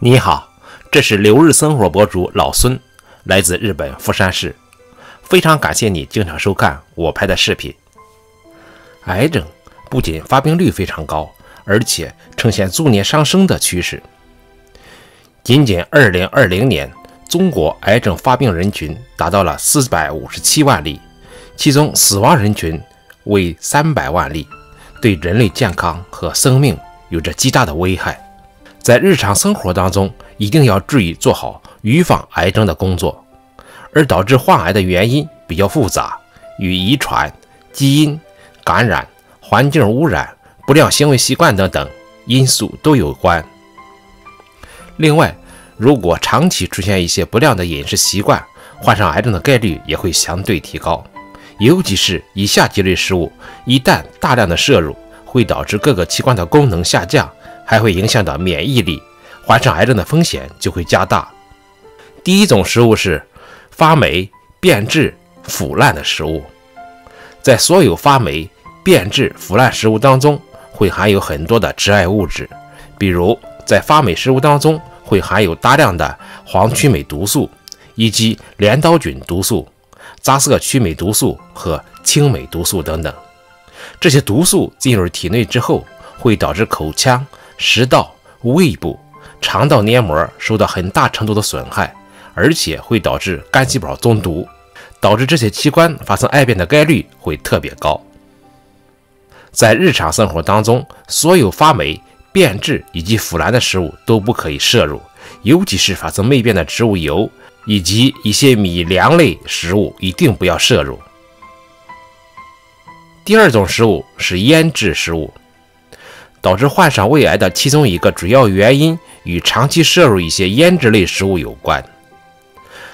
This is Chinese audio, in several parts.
你好，这是留日生活博主老孙，来自日本富山市，非常感谢你经常收看我拍的视频。癌症不仅发病率非常高，而且呈现逐年上升的趋势。仅2020年，中国癌症发病人群达到了457万例，其中死亡人群为300万例，对人类健康和生命有着极大的危害。在日常生活当中，一定要注意做好预防癌症的工作。而导致患癌的原因比较复杂，与遗传、基因、感染、环境污染、不良行为习惯等等因素都有关。另外，如果长期出现一些不良的饮食习惯，患上癌症的概率也会相对提高。尤其是以下几类食物，一旦大量的摄入，会导致各个器官的功能下降，还会影响到免疫力，患上癌症的风险就会加大。第一种食物是发霉、变质、腐烂的食物。在所有发霉、变质、腐烂食物当中，会含有很多的致癌物质，比如在发霉食物当中会含有大量的黄曲霉毒素，以及镰刀菌毒素、杂色曲霉毒素和青霉毒素等等。这些毒素进入体内之后，会导致口腔、食道、胃部、肠道黏膜受到很大程度的损害，而且会导致肝细胞中毒，导致这些器官发生癌变的概率会特别高。在日常生活当中，所有发霉、变质以及腐烂的食物都不可以摄入，尤其是发生霉变的植物油以及一些米粮类食物一定不要摄入。第二种食物是腌制食物。导致患上胃癌的其中一个主要原因与长期摄入一些腌制类食物有关。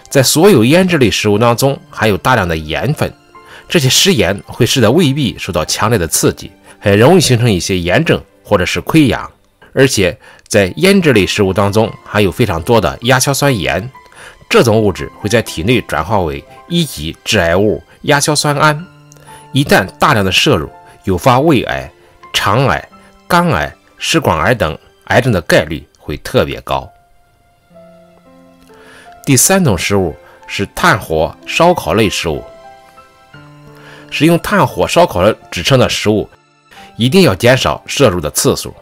在所有腌制类食物当中含有大量的盐分，这些食盐会使得胃壁受到强烈的刺激，很容易形成一些炎症或者是溃疡。而且在腌制类食物当中含有非常多的亚硝酸盐，这种物质会在体内转化为一级致癌物亚硝酸胺，一旦大量的摄入，诱发胃癌、肠癌、肝癌、食管癌等癌症的概率会特别高。第三种食物是炭火烧烤类食物。使用炭火烧烤制成的食物，一定要减少摄入的次数。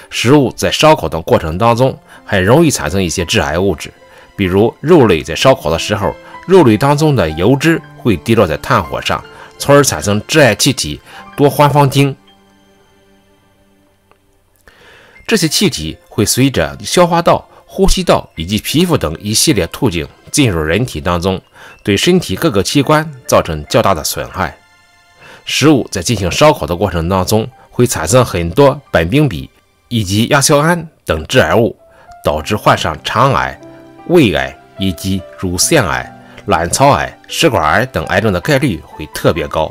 食物在烧烤的过程当中，很容易产生一些致癌物质，比如肉类在烧烤的时候，肉类当中的油脂会滴落在炭火上，从而产生致癌气体多环芳烃。这些气体会随着消化道、呼吸道以及皮肤等一系列途径进入人体当中，对身体各个器官造成较大的损害。食物在进行烧烤的过程当中，会产生很多苯丙芘以及亚硝胺等致癌物，导致患上肠癌、胃癌以及乳腺癌、卵巢癌、食管癌等癌症的概率会特别高。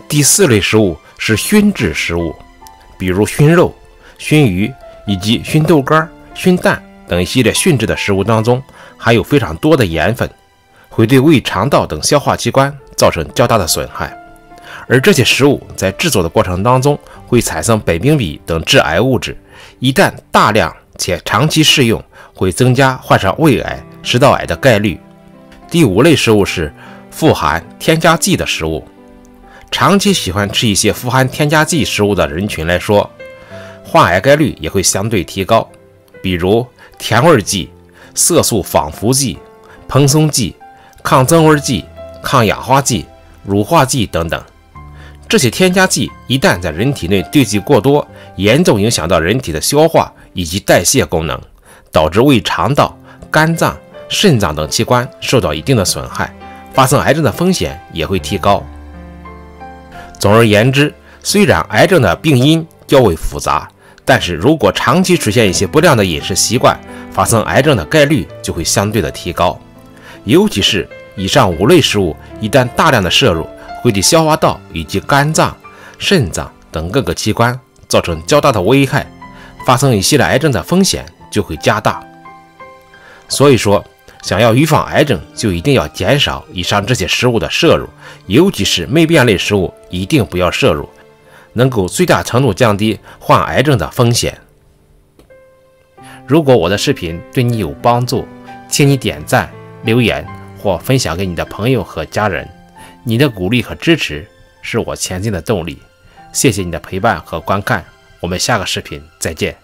第四类食物是熏制食物，比如熏肉、熏鱼以及熏豆干、熏蛋等一系列熏制的食物当中含有非常多的盐分，会对胃肠道等消化器官造成较大的损害。而这些食物在制作的过程当中会产生苯丙芘等致癌物质，一旦大量且长期食用，会增加患上胃癌、食道癌的概率。第五类食物是富含添加剂的食物。长期喜欢吃一些富含添加剂食物的人群来说，患癌概率也会相对提高，比如甜味剂、色素仿佛剂、蓬松剂、抗增味剂、抗氧化剂、乳化剂等等。这些添加剂一旦在人体内堆积过多，严重影响到人体的消化以及代谢功能，导致胃肠道、肝脏、肾脏等器官受到一定的损害，发生癌症的风险也会提高。总而言之，虽然癌症的病因较为复杂，但是如果长期出现一些不良的饮食习惯，发生癌症的概率就会相对的提高。尤其是以上5类食物一旦大量的摄入，会对消化道以及肝脏、肾脏等各个器官造成较大的危害，发生一系列癌症的风险就会加大。所以说，想要预防癌症，就一定要减少以上这些食物的摄入，尤其是霉变类食物一定不要摄入，能够最大程度降低患癌症的风险。如果我的视频对你有帮助，请你点赞、留言或分享给你的朋友和家人。你的鼓励和支持是我前进的动力。谢谢你的陪伴和观看，我们下个视频再见。